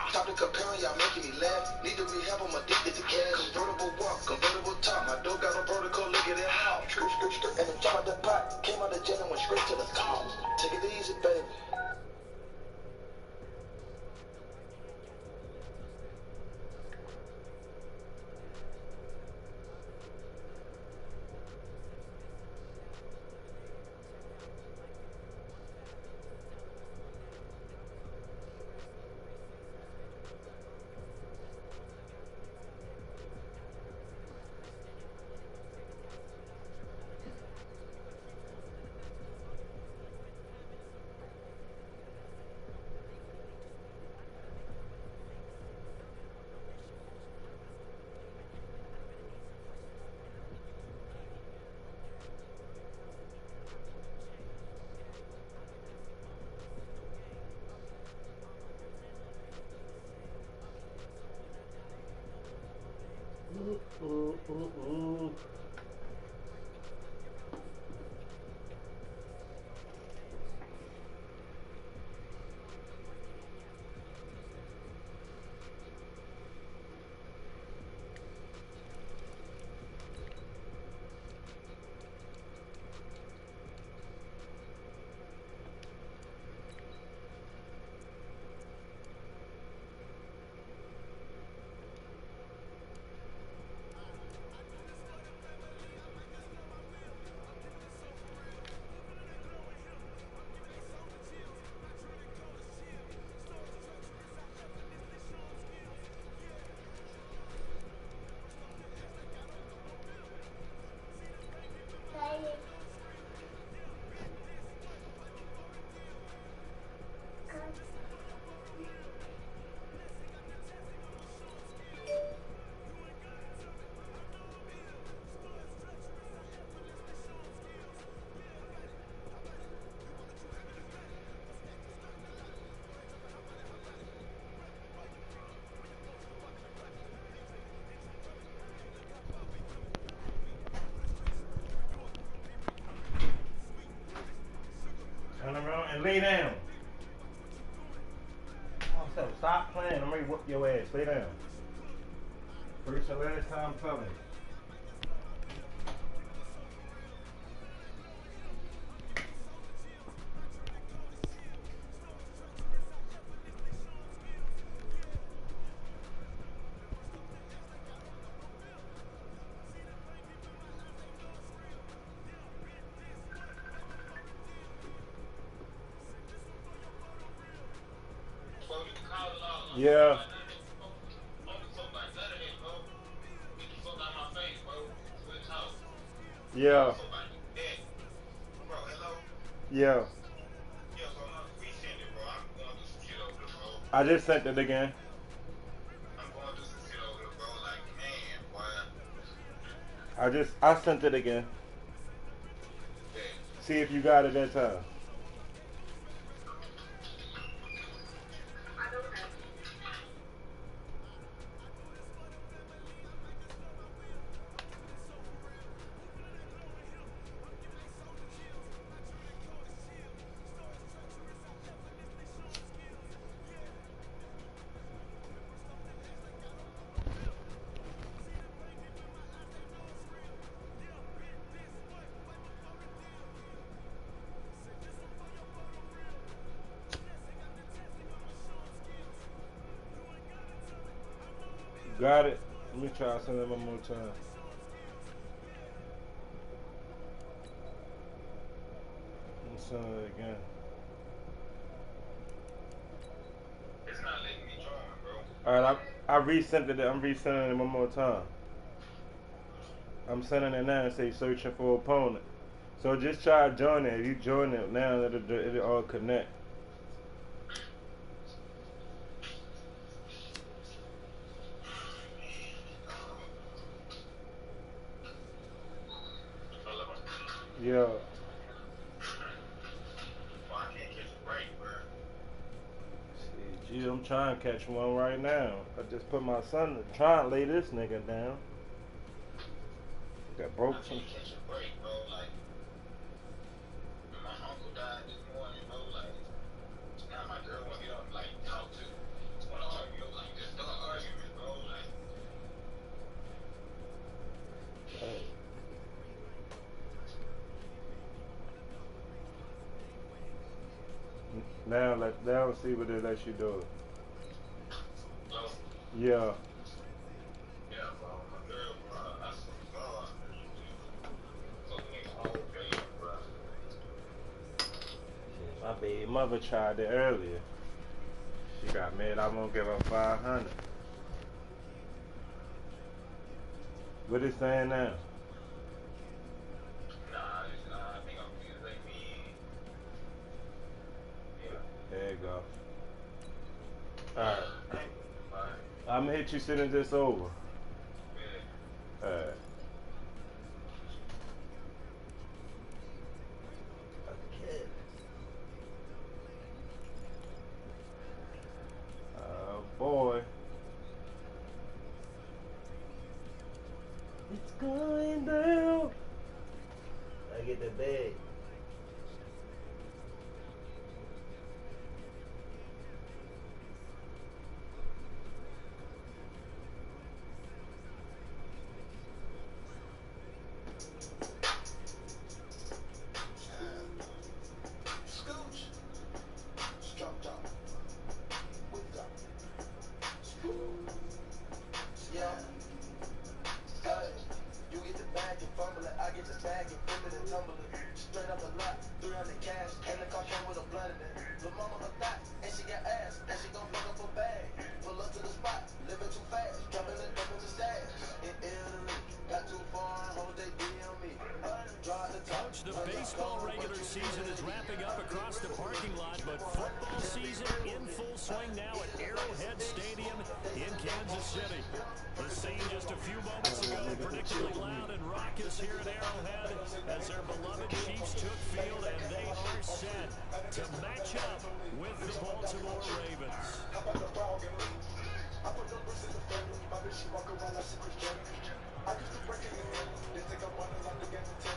Stop the comparing, y'all making me laugh. Need to rehab, I'm addicted to cash. Convertible walk, convertible top. My dope got no protocol, look at it how. And the top of the pot came out the jail and went straight to the top. Take it easy, baby. Turn around and lay down. Oh, so stop playing. I'm ready to whoop your ass. Lay down. First and last time telling. Yeah. Yeah. Yeah. I just sent it again. I sent it again. See if you got it that time. Got it. Let me try sending it one more time. Let me send it again. It's not letting me join, bro. Alright, I resent it. I'm resending it one more time. I'm sending it now and say searching for opponent. So just try joining it. If you join it now, it'll all connect. Yeah. Well, I can't catch a break, bro. I'm trying to catch one right now. I just put my son to try and lay this nigga down. Got broke some. Catch a break, bro. Like, my uncle died this morning, bro. Like, now my girl want to get up, like, talk to. Want to argue, like, just start arguing, bro. Like, Now see what they let you do. so, Yeah. yeah, bro. My girl, bro. I swear to God. So, nigga, whole day, bro. My baby mother tried it earlier. She got mad. I won't give her 500. What it saying now? Nah, I think I'm gonna like me. Yeah. There you go. Alright. Alright. I'm gonna hit you soon as this over. Yeah. Alright. Okay. Oh boy. It's going down. I get the bag. Scooch. Strump top. Whip top. Yeah. Hey, you get the bag and fumble it. I get the bag and flip it and tumble it. Straight up the lot, 300 cash, and the car came with a blunt in it. Lil' mama a thot, and she got ass, and she gon' fuck up a bag. Pull up to the spot, living too fast, dropping it up in the stash. In Italy, got too far, hold they DM me. Draw the top. Coach, the baseball regular season is wrapping up across the parking lot, but football season in full swing now at Arrowhead Stadium in Kansas City. The scene just a few moments ago, predictably loud and raucous here at Arrowhead as their beloved Chiefs took field, and they are set to match up with the Baltimore Ravens. I put numbers in the family, my bitch, she walk around like Secret Jenny. I used to break it in, they think I'm running like the game of 10.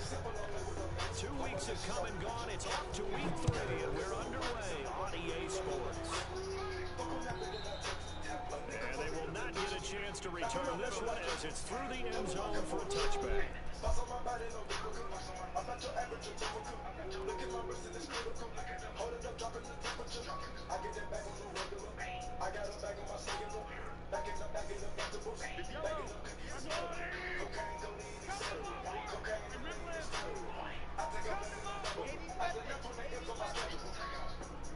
It's simple, only with a man. 2 weeks have come and gone. It's off to week 3, and we're underway on EA Sports. And they will not get a chance to return this one as it's through the end zone for a touchback. I'm not your average or typical. Look at my wrist and it's critical. Hold it up, dropping the temperature. I get that back on the regular. I got a bag on my cellular. Back in the vegetables. Back in the cookies. Cocaine, codeine, etc. Cocaine, I think I'm in the level. I did not put the M's on my schedule.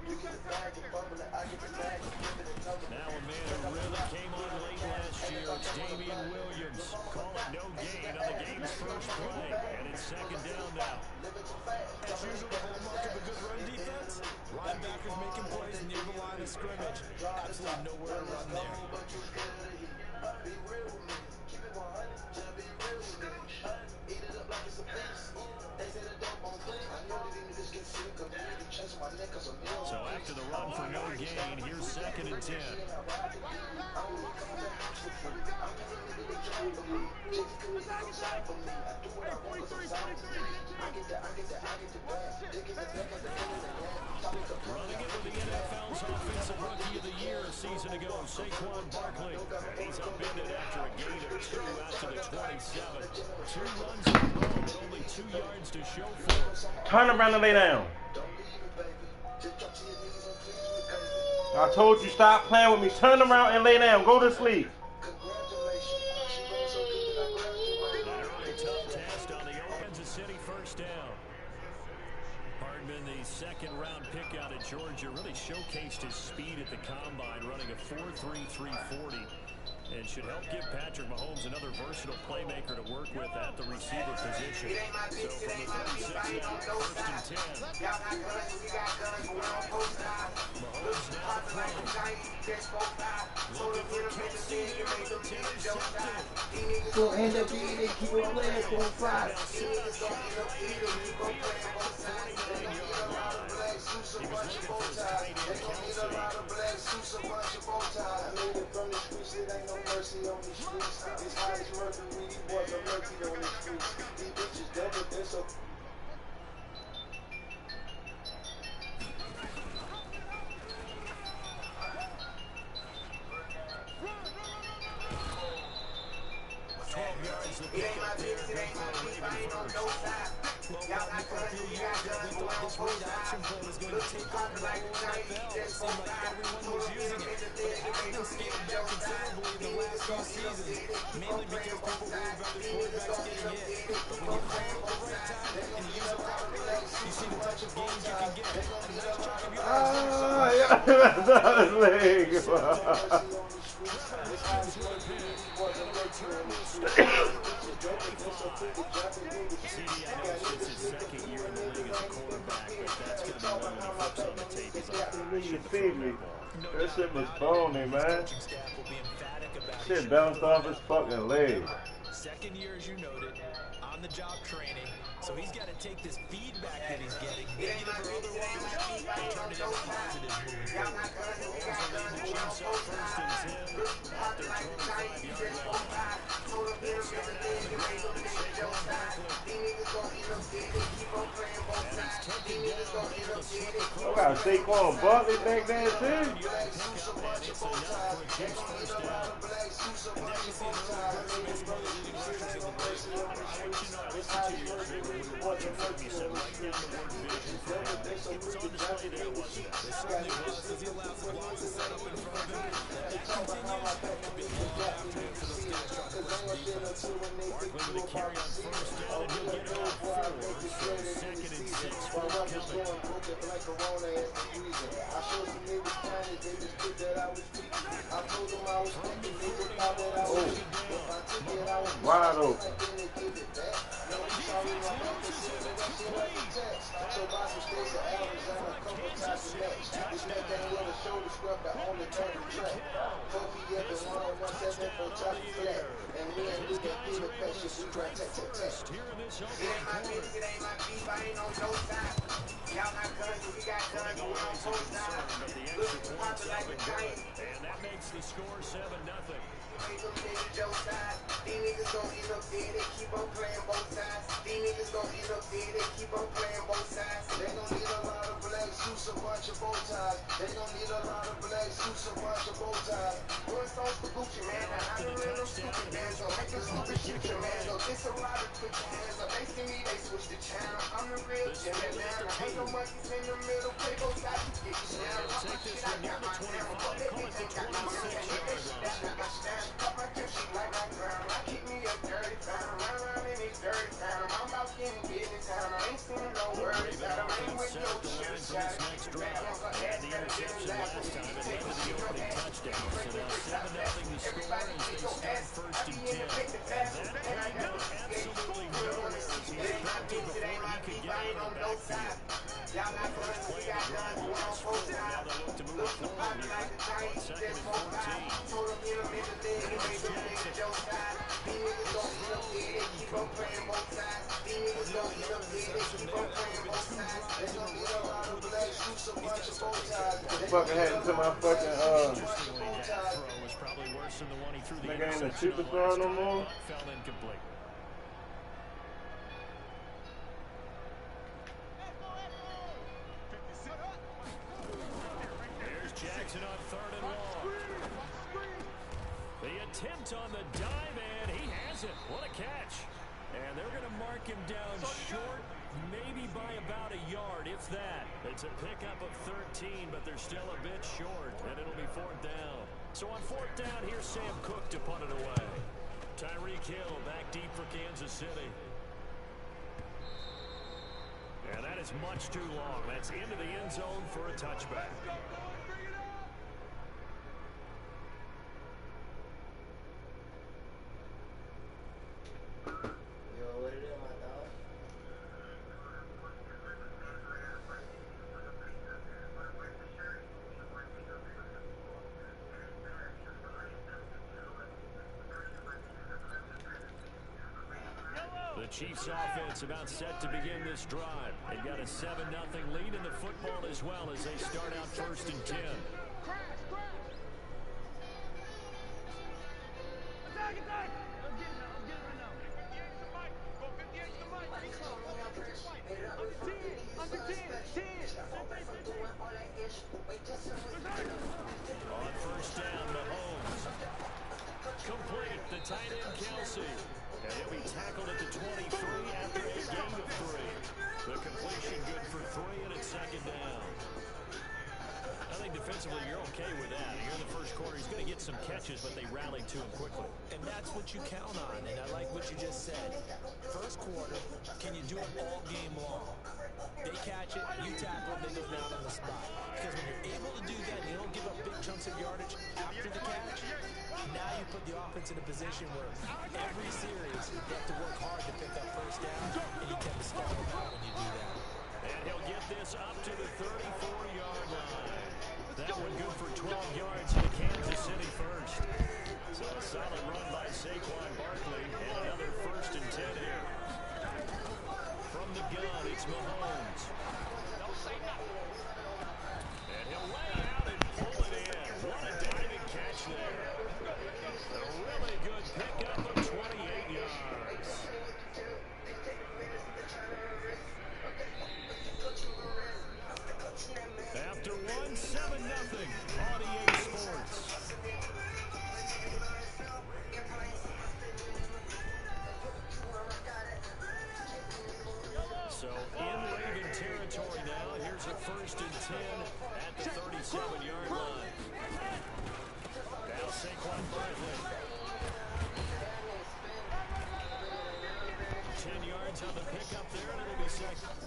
You get a bag and bubble it. I get the bag and give it a tumble. Now a man who really came on late last year, it's Damian Williams. Call it no gain on the game's first play, and it's second down now. As usual, the hallmark of a good run defense, linebackers making plays near the line of scrimmage. Absolutely nowhere to run there. Be real with me. Keep it 100. Just be real with me. Eat it up like it's a beast. They say the dope on clean. I know these niggas get sick of me. They chase my neck 'cause I'm young. So after the run for no gain, here's second and 10. Running it with the NFL's Offensive Rookie of the Year a season ago, Saquon Barkley. And he's upended after a gain of 2 out to the 27. 2 runs in a row, but only 2 yards to show for it. Turn around and lay down. I told you stop playing with me. Turn around and lay down. Go to sleep. An early tough test on the Kansas City first down. Hardman, the second-round pick out of Georgia, really showcased his speed at the combine, running a 4.3 340, and should help give Patrick Mahomes another versatile playmaker to work with at the receiver position. So from the 36 now, first and 10. Mahomes now throw. Looking for Kelsey here, but it's intercepted. So end up being they keep on playing for 5. Now, He was looking for his tight end, Kelsey. I made it from the streets, it ain't no mercy on these streets. These highest mercury, these boys are murky on these streets. These bitches double, they're so. 12 yards to It pick ain't my up there. bitch, it ain't my beef, I ain't on no side. Well, Y'all got for a guns, few we years got that we guns, we thought on this both read option sides. phone was going to Look, take over poppin' the like whole a giant, NFL. It just seemed like everyone was using it, but it has been scaled back considerably in the last few seasons, mainly because people worry about their quarterbacks getting hit. But when you call it the right time and use it properly, you see the type of gains you can get. A nice chunk of yards Ah, yeah, that's on his leg. CD, I know it's his second year in the league as a quarterback, but that's going to be one when he flips on the tape. He's like, I You shouldn't have see thrown me. that ball. That shit was phony, man. Coaching staff will be emphatic about he Shit shouldn't bounced have thrown off his that ball. fucking leg. Remember, second year, as you noted, on the job training, so he's got to take this feedback that he's getting, negative or otherwise, and turn it into positives moving forward. Mahomes will lead the Chiefs up 1st and 10 at their 25-yard line. They'll start out on the ground and Saquon Barkley. And he's taken down, but able to slip I across got the Saquon Barkley back there too. 7-yard pickup, and it's enough for a Chiefs first down. And then we see another person basically one of the leading rushers in the league. I listened to you yesterday when we were watching film. You said right down the word vision for him. It was on display there, wasn't it? It certainly was, as he allows the blocks to set up in front of him. If that continues, it'll be a long afternoon for those guys trying to rush the defense. Barkley with a carry on first down, and he'll get about 4. So 2nd and 6 forthcoming. Wide open. First here in this opening quarter. 20 goal is a concern, but the extra points have been good. And that makes the score 7-0. They gon' need a lot of black suits, a bunch of bow ties. They gon' need a lot of black suits, a bunch of bow ties. What's on the Gucci, man? I don't really stupid, man. So make a stupid shit, your man. So it's a lot of quick hands. So they see me, they switch the channel. I'm the real Jimmy, man. I ain't no monkeys in the middle. Play both sides, you get your channel. I'm Take this one near the 25, call it the 26-yard line. Set up the line for this next drive. They had the interception last time and led to the opening touchdown. So now 7-0 the score as they start 1st and 10. And that played absolutely nowhere as he expected before he could get out of the backfield. The first play of the drive was full. Now they look to move forward here on 2nd and 14. Here's Jackson. What the fuck happened to my fucking Interestingly, that throw was probably worse than the one he threw the nigga ain't a interception on superstar last no time, more? but fell incomplete. There's Jackson on 3rd and long. The attempt on the dive, and he has it. What a catch. And they're going to mark him down short, maybe by about a yard, if that. It's a pickup of 13, but they're still a bit short, and it'll be 4th down. So on 4th down, here's Sam Cook to punt it away. Tyreek Hill back deep for Kansas City. And that is much too long. That's into the end zone for a touchback. Yo, what it is, my dog? The Chiefs offense about set to begin this drive. They've got a 7-0 lead in the football as well as they start out 1st and 10. On 1st down, Mahomes. Complete. The tight end, Kelsey. And he'll be tackled at the 23 after a gain of 3. The completion good for 3, and it's 2nd down. I think defensively you're okay with that. Here in the first quarter, he's going to get some catches, but they rallied to him quickly. And that's what you count on, and I like what you just said. First quarter, can you do it all game long? They catch it, you tackle, they go down on the spot. Because when you're able to do that, and you don't give up big chunks of yardage after the catch, now you put the offense in a position where every series you have to work hard to pick up 1st down, and you tend to stall them out when you do that. And he'll get this up to the 34-yard line. That one good for 12 yards to Kansas City first. So a solid run by Saquon Barkley, and another 1st and 10 here. From the gun, it's Mahomes. And he'll lay it out and pull it in. What a diving catch there. A really good pickup of 28 yards. After 1, 7-0 on EA Sports. So in Raven territory now, here's a 1st and 10 at the 37-yard line. Now Saquon Barkley. 10 yards on the pickup there, and it'll be 2nd.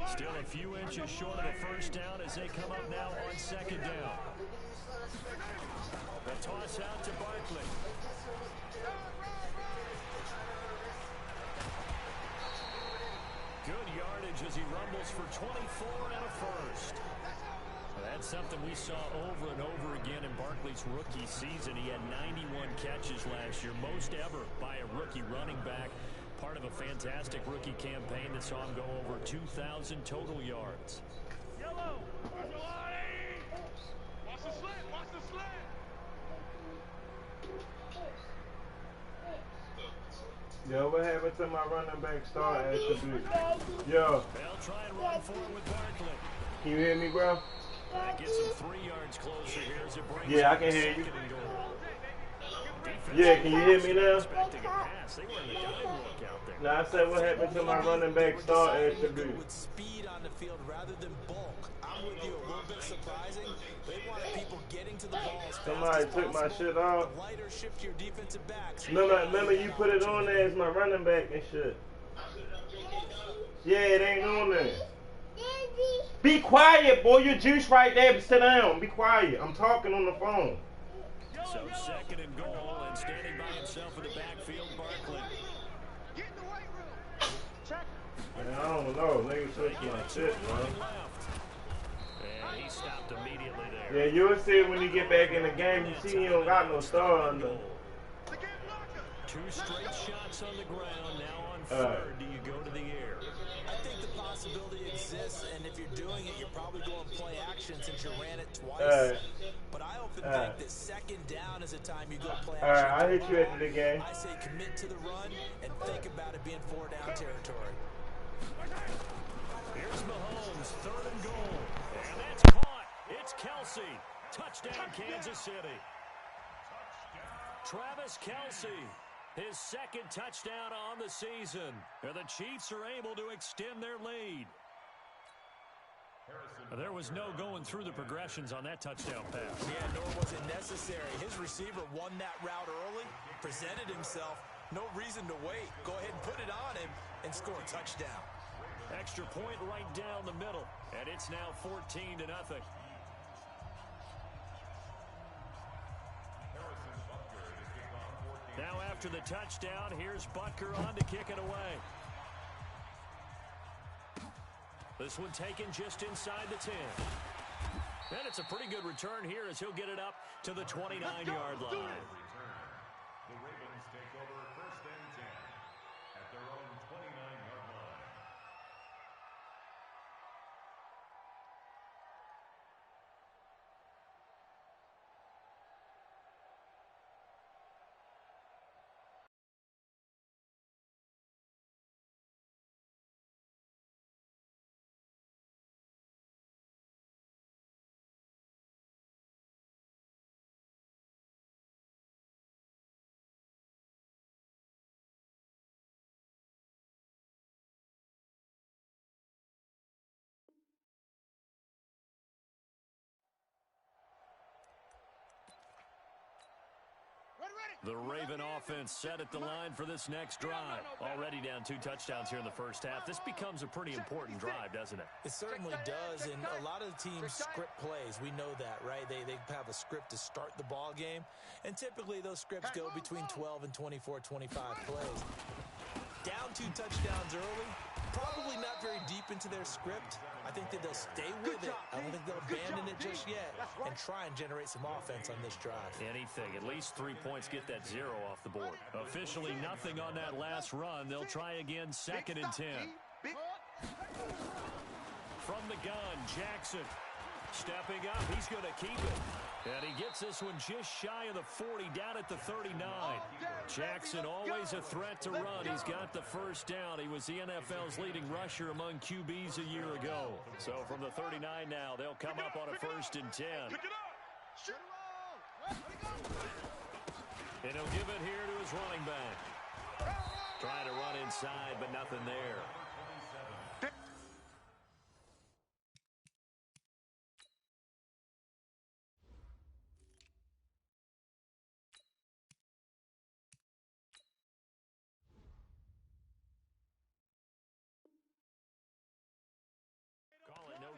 Still a few inches short of a 1st down as they come up now on 2nd down. The toss out to Barkley. Good yardage as he rumbles for 24 and a 1st. That's something we saw over and over again in Barkley's rookie season. He had 91 catches last year, most ever by a rookie running back. Part of a fantastic rookie campaign that saw him go over 2,000 total yards. Yellow! Watch the slant! Watch the slant! Yo, what happened to my running back star attribute? Yo. They'll try and run forward with Barkley. Can you hear me, bro? That gets him 3 yards closer here as it brings Yeah, I can hear you. Defense Yeah, can you hear me now? expecting a pass. They were in the dime look out there. Now I said what happened to my running back star attribute. With speed on the field rather than bulk. I'm with you. A little bit surprising. They wanted people getting to the ball as fast Somebody as took my possible. shit off. Lighter shift your defensive backs. Remember you put it on there as my running back and shit. Yeah, it ain't on there. Be quiet, boy. Your juice right there. Sit down. Be quiet. I'm talking on the phone. So 2nd and goal, and standing by himself in the backfield, Barkley. Get in the weight room! Check! Man, I don't know. Niggas switch my shit, man. And he stopped immediately there. Yeah, you'll see it when you get back in the game. You see he don't got no star under. The game blocker! 2 straight shots on the ground. Now on 3rd, do you go to the air? I think the possibility exists, and if you're doing it, you're probably going play action since you ran it twice. But I often think that 2nd down is a time you go play action. Alright, I'll hit you after the game. I say commit to the run and think about it being 4 down territory. Here's Mahomes, 3rd and goal. And that's caught. It's Kelsey. Touchdown, Kansas City. Travis Kelce, his second touchdown on the season. And the Chiefs are able to extend their lead. There was no going through the progressions on that touchdown pass. Yeah, nor was it necessary. His receiver won that route early, presented himself. No reason to wait. Go ahead and put it on him and score a touchdown. Extra point right down the middle, and it's now 14-0. Now after the touchdown, here's Butker on to kick it away. This one taken just inside the 10. And it's a pretty good return here as he'll get it up to the 29-yard line. The Ravens take over 1st and 10 at their own 29-yard line. The Raven offense set at the line for this next drive. Already down 2 touchdowns here in the first half. This becomes a pretty important drive, doesn't it? It certainly does, and a lot of the teams script plays. We know that, right? They have a script to start the ball game, and typically those scripts go between 12 and 24, 25 plays. Down 2 touchdowns early, probably not very deep into their script. I think that they'll stay with it. I don't think they'll abandon it just yet and try and generate some offense on this drive. Anything. At least 3 points, get that 0 off the board. Officially nothing on that last run. They'll try again 2nd and 10. From the gun, Jackson stepping up. He's going to keep it. And he gets this one just shy of the 40, down at the 39. Jackson always a threat to run. He's got the first down. He was the NFL's leading rusher among QBs a year ago. So from the 39 now, they'll come up on a 1st and 10. And he'll give it here to his running back. Trying to run inside, but nothing there.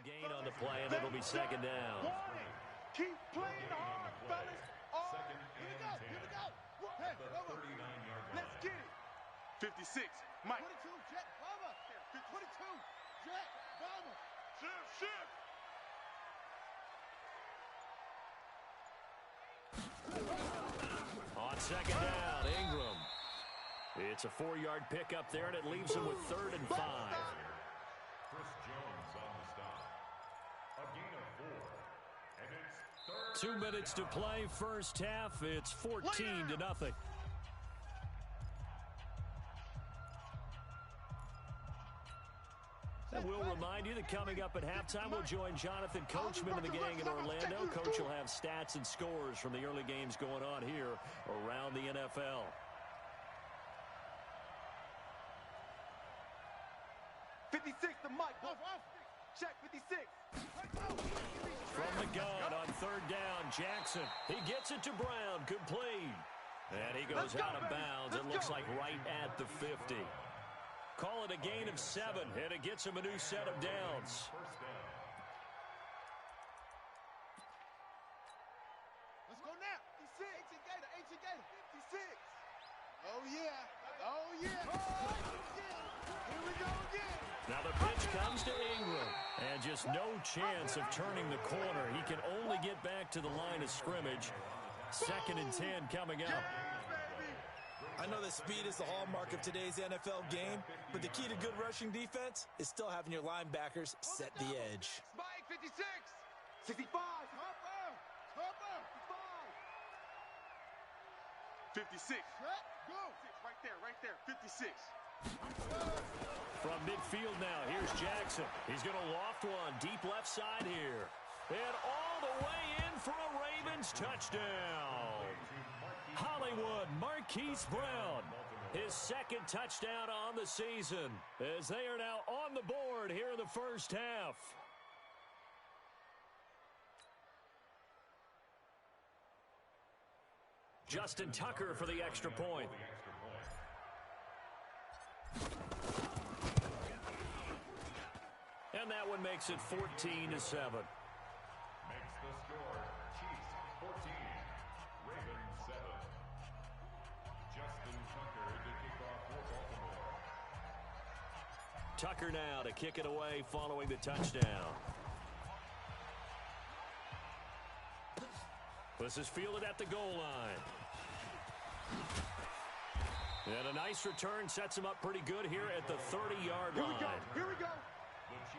Gain on the play, and it'll be 2nd down. Keep playing hard, fellas. Here we go. Hey, the 39-yard line. Let's get it. 56. Mike. 22, Jet, Bomber. 22, Jet, Bomber. Shift. On 2nd down, Ingram. It's a 4-yard pickup there, and it leaves him with 3rd and 5. Chris Jones on the stop. A gain of 4. And it's 2 minutes to play, first half. It's 14-0. And we'll remind you that coming up at halftime, we'll join Jonathan Coachman and the gang in Orlando. Coach will have stats and scores from the early games going on here around the NFL. The mic. Check 56. From the gun on 3rd down, Jackson. He gets it to Brown, complete. And he goes out of bounds. It looks like right at the 50. Call it a gain of 7, and it gets him a new set of downs. Let's go now. 56. Ancient Gator. 56. Oh, yeah. Here we go again. Now the pitch comes to Ingram. And just no chance of turning the corner. He can only get back to the line of scrimmage. 2nd and 10 coming up. I know that speed is the hallmark of today's NFL game, but the key to good rushing defense is still having your linebackers set the edge. Spike 56. 65. Topper. 56. Go. Right there. 56. From midfield now, here's Jackson. He's going to loft one deep left side here. And all the way in for a Ravens touchdown. Hollywood Marquise Brown, his second touchdown on the season, as they are now on the board here in the first half. Justin Tucker for the extra point. And that one makes it 14-7. Makes the score Chiefs 14, Ravens 7. Justin Tucker to kick off for Baltimore. Tucker now to kick it away following the touchdown. This is fielded at the goal line. And a nice return sets him up pretty good here at the 30-yard line. Here we go.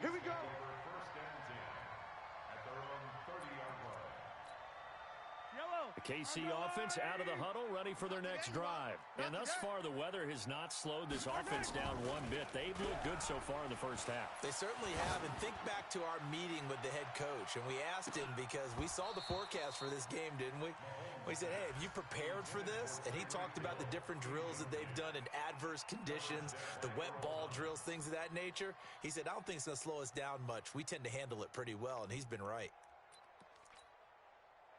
Here we go. First and 10 at their own 30-yard line. Yellow. The KC offense out of the huddle, ready for their next drive. And thus far, the weather has not slowed this offense down one bit. They've looked good so far in the first half. They certainly have. And think back to our meeting with the head coach. And we asked him because we saw the forecast for this game, didn't we? We said, hey, have you prepared for this? And he talked about the different drills that they've done in adverse conditions, the wet ball drills, things of that nature. He said, I don't think it's going to slow us down much. We tend to handle it pretty well, and he's been right.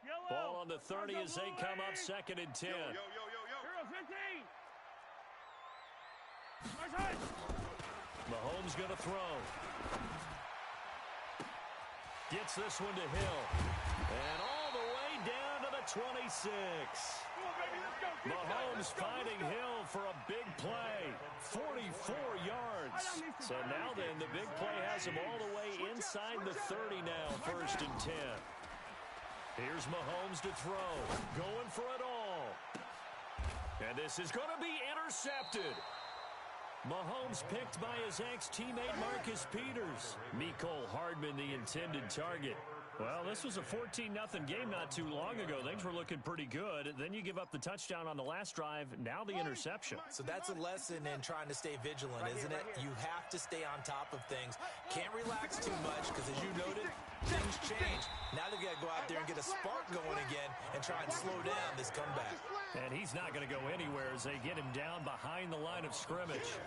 Yellow. Ball on the 30 as they come up 2nd and 10. Yo. Hero 15. Nice hit. Mahomes going to throw. Gets this one to Hill. And all the way down to the 26. Come on, baby, let's go. Mahomes finding Hill for a big play. 44 yards. So now then, the big play has him all the way inside the 30 now, 1st and 10. Here's Mahomes to throw. Going for it all. And this is going to be intercepted. Mahomes picked by his ex-teammate Marcus Peters. Mecole Hardman, the intended target. Well, this was a 14-0 game not too long ago. Things were looking pretty good. Then you give up the touchdown on the last drive. Now the interception. So that's a lesson in trying to stay vigilant, isn't it? You have to stay on top of things. Can't relax too much because, as you noted, things change. Now they've got to go out there and get a spark going again and try and slow down this comeback. And he's not going to go anywhere as they get him down behind the line of scrimmage.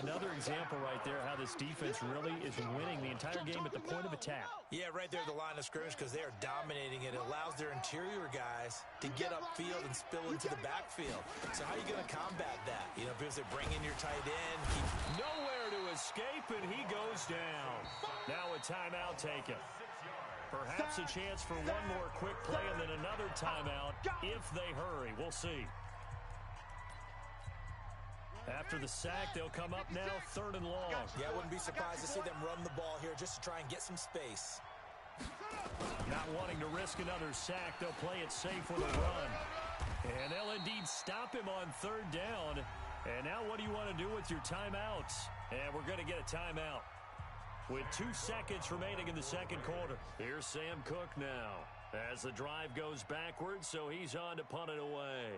Another example right there how this defense really is winning the entire game at the point of attack. Yeah, right there at the line of scrimmage because they are dominating it. It allows their interior guys to get upfield and spill into the backfield. So how are you going to combat that? You know, because they bring in your tight end. Nowhere to escape, and he goes down. Now a timeout taken. Perhaps a chance for one more quick play and then another timeout if they hurry. We'll see. After the sack, they'll come up now 3rd and long. Yeah, I wouldn't be surprised to see them run the ball here just to try and get some space. Not wanting to risk another sack, they'll play it safe with a run. And they'll indeed stop him on 3rd down. And now what do you want to do with your timeouts? And we're going to get a timeout with 2 seconds remaining in the second quarter. Here's Sam Cook now as the drive goes backwards, so he's on to punt it away.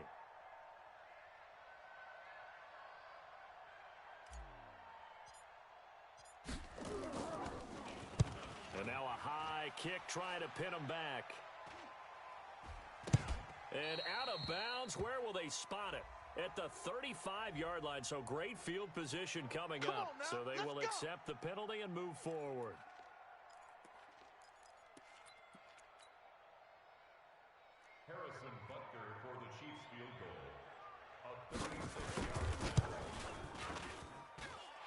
And now a high kick trying to pin him back. And out of bounds. Where will they spot it? At the 35-yard line. So great field position coming up. So they will accept the penalty and move forward. Harrison Butker for the Chiefs field goal. A 36-yard.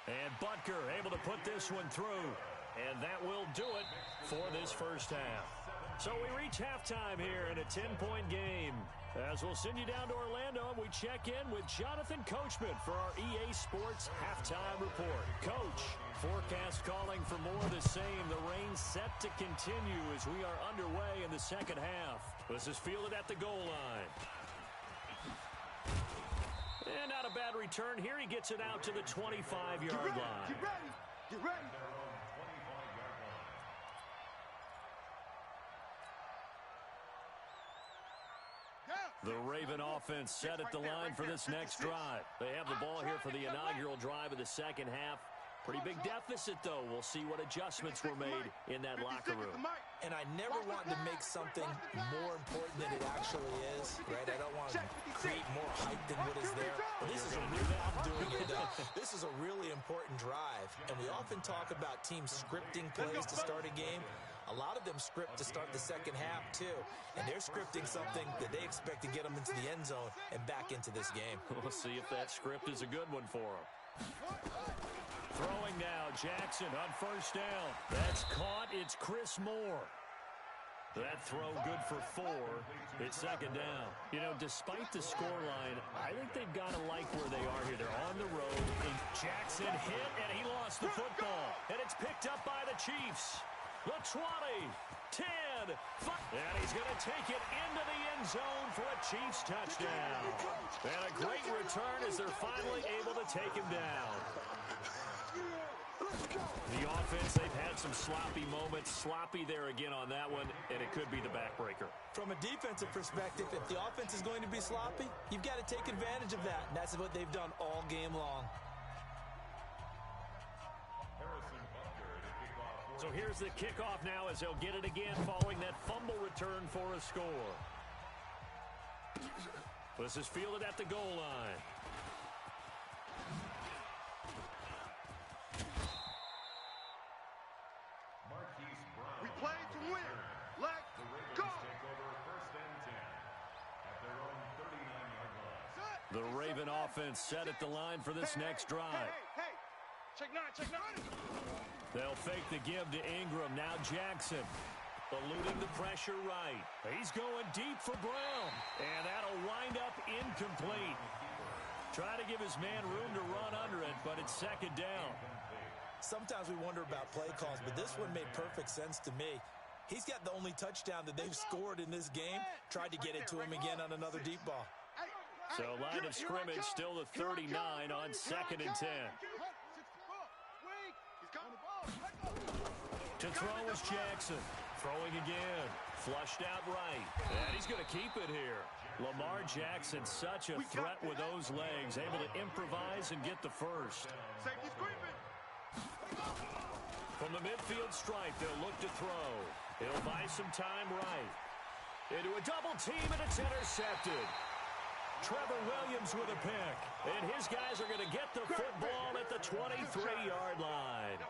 And Butker able to put this one through. And that will do it for this first half. So we reach halftime here in a 10-point game. As we'll send you down to Orlando, and we check in with Jonathan Coachman for our EA Sports Halftime Report. Coach, forecast calling for more of the same. The rain set to continue as we are underway in the second half. This is fielded at the goal line. And not a bad return here. He gets it out to the 25-yard line. Get ready. Get ready. The Raven offense set at the line for this next drive. They have the ball here for the inaugural drive of the second half. Pretty big deficit, though. We'll see what adjustments were made in that locker room. And I never want to make something more important than it actually is, right? I don't want to create more hype than what is there. But this is a really, I'm doing it. This is a really important drive. And we often talk about teams scripting plays to start a game. A lot of them script to start the second half, too. And they're scripting something that they expect to get them into the end zone and back into this game. We'll see if that script is a good one for them. Throwing now, Jackson on first down. That's caught. It's Chris Moore. That throw good for 4. It's second down. You know, despite the scoreline, I think they've got to like where they are here. They're on the road. And Jackson hit, and he lost the football. And it's picked up by the Chiefs. The 20, 10, 5. And he's going to take it into the end zone for a Chiefs touchdown. And a great return as they're finally able to take him down. The offense, they've had some sloppy moments. Sloppy there again on that one, and it could be the backbreaker. From a defensive perspective, if the offense is going to be sloppy, you've got to take advantage of that. And that's what they've done all game long. So here's the kickoff now as they'll get it again following that fumble return for a score. This is fielded at the goal line. We play to win. Let's go. Take over first and 10 at their own 39-yard line. The Raven offense set at the line for this next drive. Hey. Check 9. They'll fake the give to Ingram. Now Jackson eluding the pressure right. He's going deep for Brown. And that'll wind up incomplete. Try to give his man room to run under it, but it's second down. Sometimes we wonder about play calls, but this one made perfect sense to me. He's got the only touchdown that they've scored in this game. Tried to get it to him again on another deep ball. So line of scrimmage still the 39 on second and 10. To throw is Jackson. Throwing again. Flushed out right. And he's going to keep it here. Lamar Jackson, such a threat with those legs. Able to improvise and get the first. Safety screaming. From the midfield stripe, they'll look to throw. He'll buy some time right. Into a double team, and it's intercepted. Trevor Williams with a pick. And his guys are going to get the football at the 23-yard line.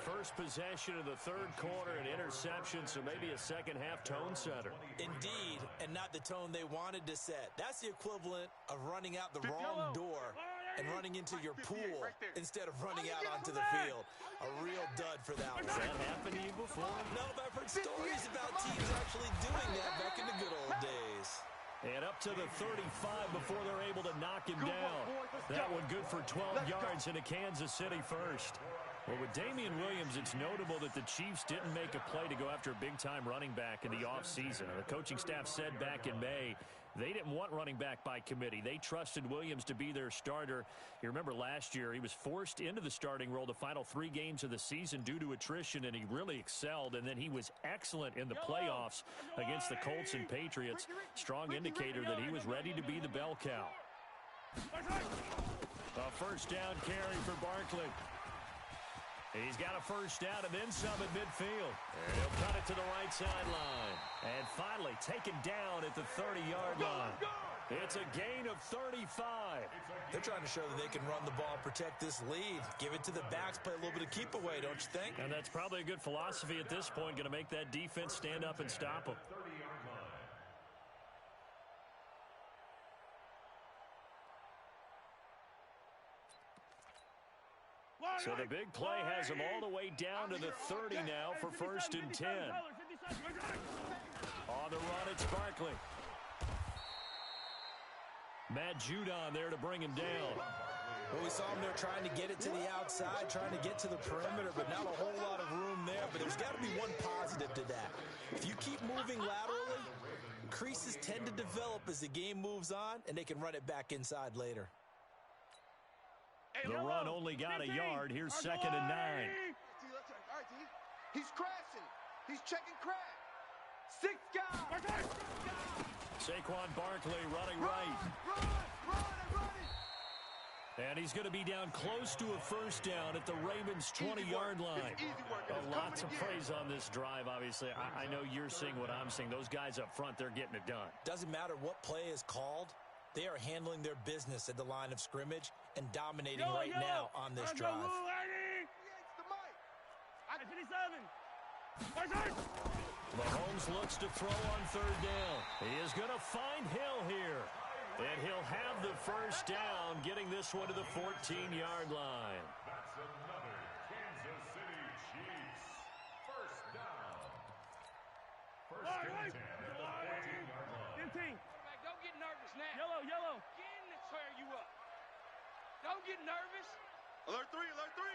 First possession of the third quarter, an interception, so maybe a second-half tone setter. Indeed, and not the tone they wanted to set. That's the equivalent of running out the wrong door and running into your pool instead of running out onto the field. A real dud for that one. Has that happened to you before? No, but I've heard stories about teams actually doing that back in the good old days. And up to the 35 before they're able to knock him down. That one good for 12 yards into Kansas City first. Well, with Damian Williams, it's notable that the Chiefs didn't make a play to go after a big-time running back in the offseason. The coaching staff said back in May they didn't want running back by committee. They trusted Williams to be their starter. You remember last year he was forced into the starting role the final 3 games of the season due to attrition, and he really excelled. And then he was excellent in the playoffs against the Colts and Patriots. Strong indicator that he was ready to be the bell cow. A first down carry for Barkley. He's got a first down and then some at midfield. And he'll cut it to the right sideline. And finally taken down at the 30-yard line. It's a gain of 35. They're trying to show that they can run the ball, protect this lead. Give it to the backs, play a little bit of keep away, don't you think? And that's probably a good philosophy at this point. Going to make that defense stand up and stop them. So the big play has them all the way down to the 30 now for first and 10. On the run, it's Barkley. Matt Judon there to bring him down. Well, we saw him there trying to get it to the outside, trying to get to the perimeter, but not a whole lot of room there. But there's got to be one positive to that. If you keep moving laterally, creases tend to develop as the game moves on, and they can run it back inside later. The run only got a yard. Here's second and 9. He's crashing. He's checking crack. 6 guys. Saquon Barkley running right. Run. And he's going to be down close to a first down at the Ravens' 20-yard line. Lots of praise on this drive, obviously. I know you're seeing what I'm seeing. Those guys up front, they're getting it done. Doesn't matter what play is called. They are handling their business at the line of scrimmage and dominating now on this drive. Mahomes looks to throw on third down. He is going to find Hill here. And he'll have the first down, getting this one to the 14-yard line. That's another Kansas City Chiefs first down. First and 10 at the 14-yard line. 15. Don't get nervous now. Yellow, yellow. Again, let's tear you up. Don't get nervous. Alert 3, alert 3.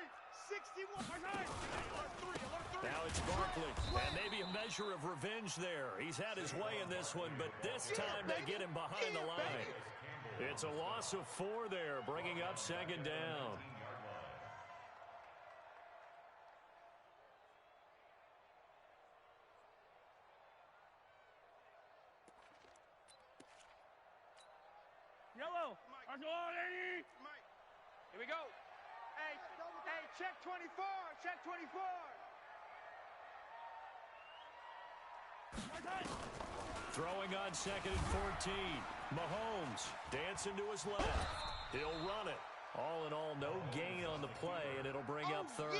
61. Alert 3, alert 3. Now it's Barkley. And maybe a measure of revenge there. He's had his way in this one, but this time they get him behind the line. It's a loss of 4 there, bringing up second down. Yellow. Here we go. Hey, check 24. Check 24. Throwing on second and 14. Mahomes dancing to his left. He'll run it. All in all, no gain on the play, and it'll bring up third.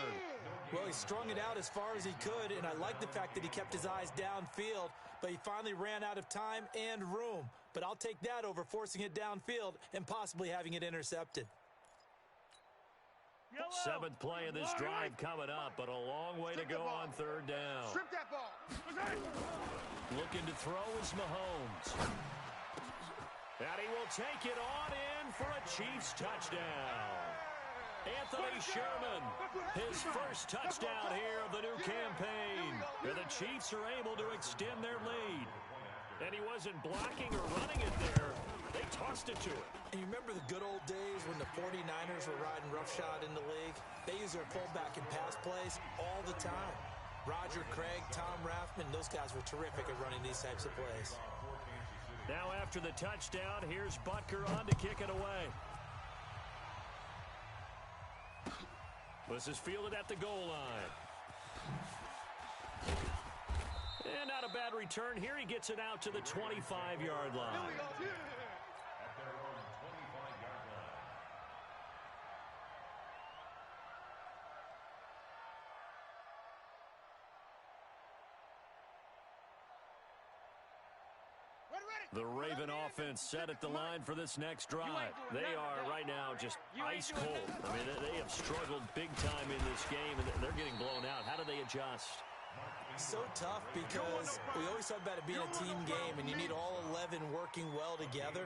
Well, he strung it out as far as he could, and I like the fact that he kept his eyes downfield, but he finally ran out of time and room. But I'll take that over forcing it downfield and possibly having it intercepted. Yellow. 7th play of this drive coming up, but a long way to go on third down. Strip that ball. Looking to throw is Mahomes. And he will take it on in for a Chiefs touchdown. Anthony Sherman, his first touchdown here of the new campaign. And the Chiefs are able to extend their lead. And he wasn't blocking or running it there. They tossed it to him. And you remember the good old days when the 49ers were riding roughshod in the league? They used their fullback in pass plays all the time. Roger Craig, Tom Rathman, those guys were terrific at running these types of plays. Now after the touchdown, here's Butker on to kick it away. This is fielded at the goal line. And not a bad return here. He gets it out to the 25-yard line. At their own 25-yard line. The Raven offense set at the line for this next drive. They are right now just ice cold. I mean, they have struggled big time in this game, and they're getting blown out. How do they adjust? So tough because we always talk about it being a team game and you need all 11 working well together.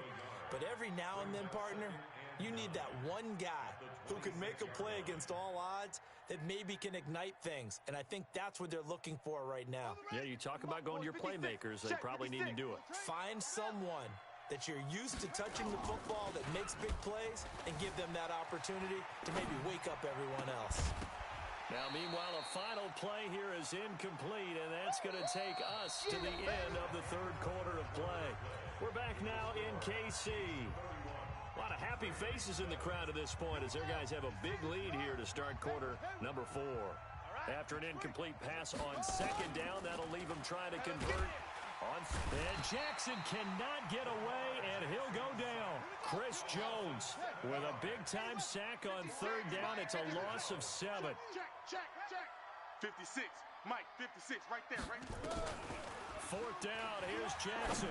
But every now and then, partner, you need that one guy who can make a play against all odds that maybe can ignite things. And I think that's what they're looking for right now. Yeah, you talk about going to your playmakers. They probably need to do it. Find someone that you're used to touching the football that makes big plays and give them that opportunity to maybe wake up everyone else. Now, meanwhile, a final play here is incomplete, and that's going to take us to the end of the third quarter of play. We're back now in KC. A lot of happy faces in the crowd at this point as their guys have a big lead here to start quarter number 4. After an incomplete pass on second down, that'll leave them trying to convert. And Jackson cannot get away, and he'll go down. Chris Jones with a big-time sack on third down. It's a loss of 7. Check. 56. Mike, 56. Right there. Fourth down. Here's Jackson.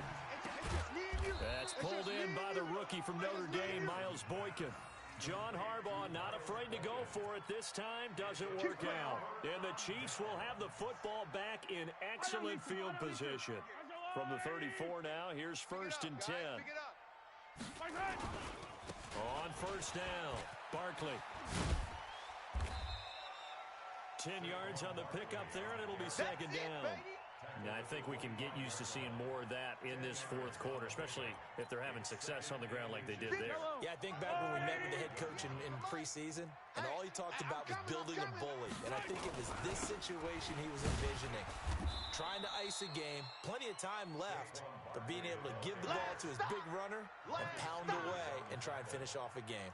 That's pulled in by the rookie from Notre Dame, Miles Boykin. John Harbaugh not afraid to go for it this time. Doesn't work out. And the Chiefs will have the football back in excellent field position. From the 34 now, here's first and 10. On first down, Barkley. 10 yards on the pickup there, and it'll be second down. I think we can get used to seeing more of that in this fourth quarter, especially if they're having success on the ground like they did there. Yeah, I think back when we met with the head coach in preseason, and all he talked about was building a bully. And I think it was this situation he was envisioning. Trying to ice a game, plenty of time left, but being able to give the ball to his big runner and pound away and try and finish off a game.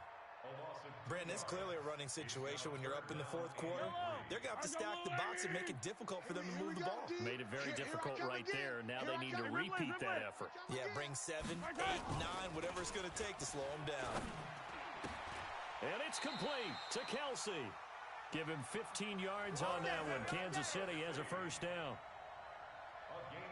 Brandon, it's clearly a running situation when you're up in the fourth quarter. They're going to have to stack the box and make it difficult for them to move the ball. Made it very difficult right there. Now they need to repeat that effort. Yeah, bring 7, 8, 9, whatever it's going to take to slow them down. And it's complete to Kelsey. Give him 15 yards on that one. Kansas City has a first down.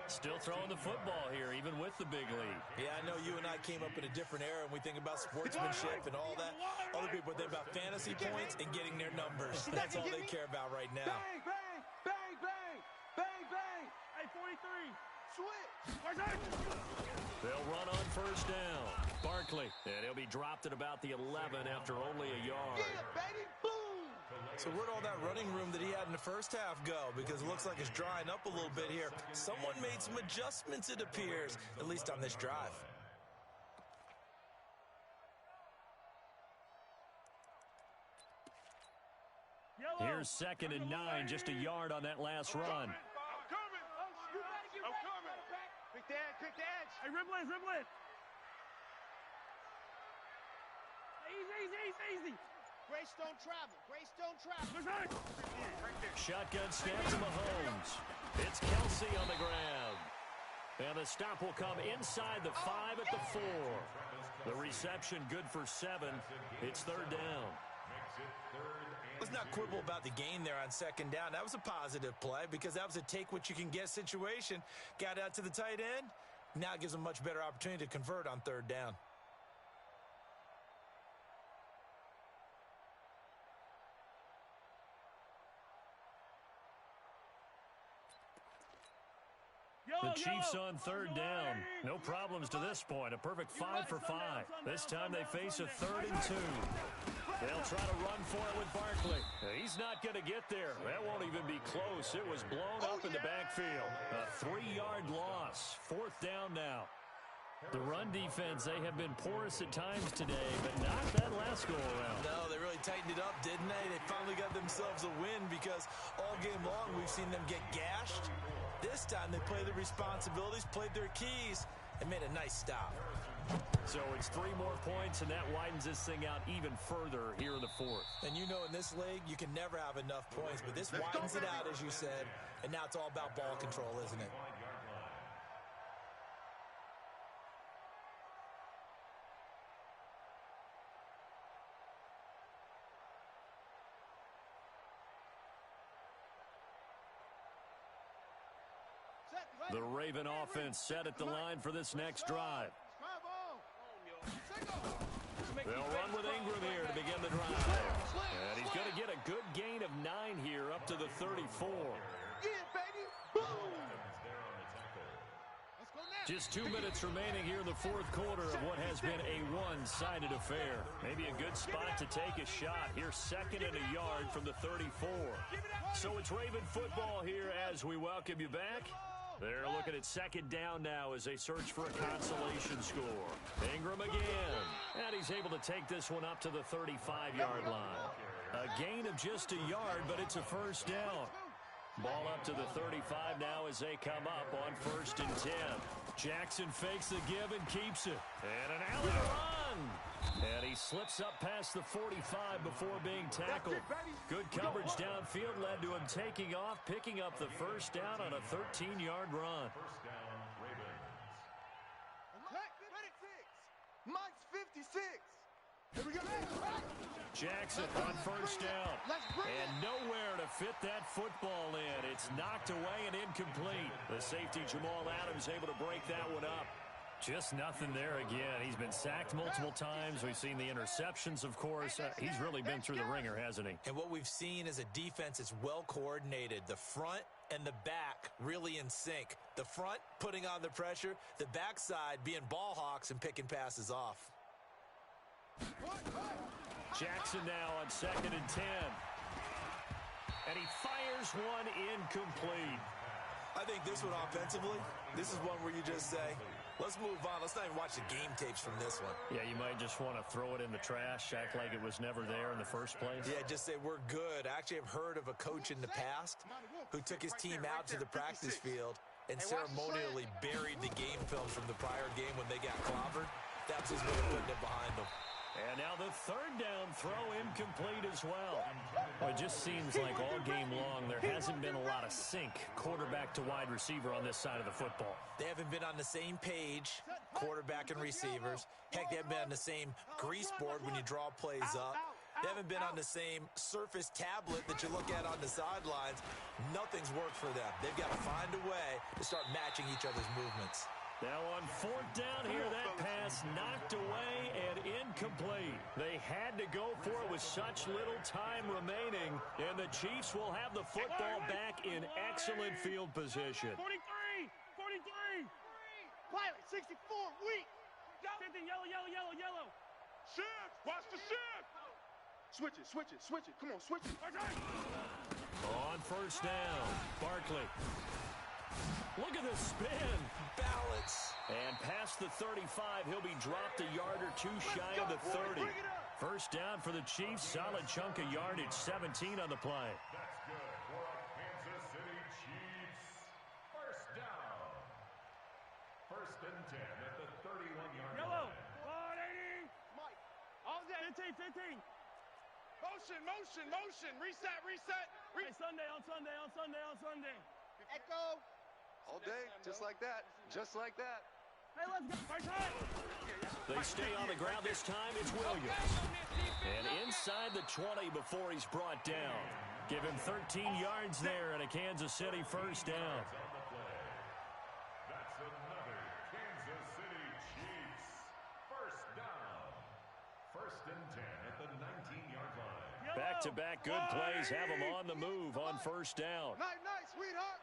Still throwing the football here, even with the big lead. Yeah, I know you and I came up in a different era, and we think about sportsmanship and all that. Other people think about fantasy points and getting their numbers. That's all they care about right now. Bang, bang, bang, bang, bang, bang. Hey, 43, switch. They'll run on first down. Barkley, and he'll be dropped at about the 11 after only a yard. Get it, baby, boom. So where'd all that running room that he had in the first half go? Because it looks like it's drying up a little bit here. Someone made some adjustments, it appears, at least on this drive. Here's 2nd and 9, just a yard on that last run. I'm coming. Quick the edge. Hey, riblet. Easy. Grace don't travel. Shotgun snap to Mahomes. It's Kelsey on the ground. And the stop will come inside the 5 at the 4. The reception good for 7. It's third down. Let's not quibble about the gain there on second down. That was a positive play because that was a take-what-you-can-get situation. Got out to the tight end. Now it gives them a much better opportunity to convert on third down. The Chiefs on third down. No problems to this point. A perfect 5 for 5. This time they face a 3rd and 2. They'll try to run for it with Barkley. He's not going to get there. That won't even be close. It was blown up in the backfield. A 3-yard loss. 4th down now. The run defense, they have been porous at times today, but not that last go-around. No, they really tightened it up, didn't they? They finally got themselves a win because all game long we've seen them get gashed. This time they played their responsibilities, played their keys, and made a nice stop. So it's 3 more points, and that widens this thing out even further here in the 4th. And you know in this league, you can never have enough points, but this widens it out, as you said, and now it's all about ball control, isn't it? The Raven offense set at the line for this next drive. They'll run with Ingram here to begin the drive. And he's going to get a good gain of 9 here up to the 34. Just 2 minutes remaining here in the 4th quarter of what has been a one-sided affair. Maybe a good spot to take a shot. Here's 2nd and a yard from the 34. So it's Raven football here as we welcome you back. They're looking at 2nd down now as they search for a consolation score. Ingram again. And he's able to take this one up to the 35-yard line. A gain of just a yard, but it's a first down. Ball up to the 35 now as they come up on 1st and 10. Jackson fakes the give and keeps it. And an alley run. And he slips up past the 45 before being tackled. Good coverage downfield led to him taking off, picking up the first down on a 13-yard run. First down, Ravens. Mike's 56. Here we go. Jackson on first down. And nowhere to fit that football in. It's knocked away and incomplete. The safety, Jamal Adams, able to break that one up. Just nothing there again. He's been sacked multiple times. We've seen the interceptions, of course. He's really been through the ringer, hasn't he? And what we've seen is a defense that's well coordinated. The front and the back really in sync. The front putting on the pressure. The backside being ball hawks and picking passes off. Jackson now on 2nd and 10. And he fires one incomplete. I think this one offensively, this is one where you just say, let's move on. Let's not even watch the game tapes from this one. Yeah, you might just want to throw it in the trash, act like it was never there in the first place. Yeah, just say we're good. I actually have heard of a coach in the past who took his team out to the practice field and ceremonially buried the game film from the prior game when they got clobbered. That's his way of putting it behind them. And now the third down throw incomplete as well. Well, it just seems like all game long there hasn't been a lot of sync quarterback to wide receiver on this side of the football. They haven't been on the same page, quarterback and receivers. Heck, they haven't been on the same grease board when you draw plays up. They haven't been on the same Surface tablet that you look at on the sidelines. Nothing's worked for them. They've got to find a way to start matching each other's movements. Now on fourth down here, that pass knocked away and incomplete. They had to go for it with such little time remaining, and the Chiefs will have the football back in excellent field position. 43! 43! Pilot, 64, weak! 50, yellow, yellow, yellow, yellow. Shift! Watch the shift! Switch it, switch it, switch it. Come on, switch it. On first down, Barkley. Look at the spin. Balance. And past the 35, he'll be dropped a yard or two shy of the 30. First down for the Chiefs. Solid chunk of yardage, 17 on the play. That's good for Kansas City Chiefs. First down. First and 10 at the 31-yard Yellow! line. 180! Mike. All day. 15, 15. Motion, motion, motion. Reset, reset. Hey, Sunday, on Sunday, on Sunday, on Sunday. Echo. All day, just like that. Just like that. Hey, let's go. First time. They stay on the ground this time. It's Williams. And inside the 20 before he's brought down. Give him 13 yards there and a Kansas City first down. That's another Kansas City Chiefs. First down. First and 10 at the 19-yard line. Back-to-back good plays have them on the move on first down. Night, night, sweetheart.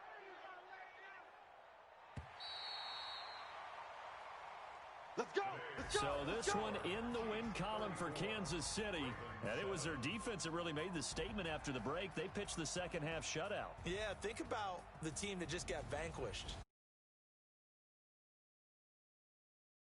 Let's go. Let's go. So this one in the win column for Kansas City. And it was their defense that really made the statement after the break. They pitched the second half shutout. Yeah, think about the team that just got vanquished.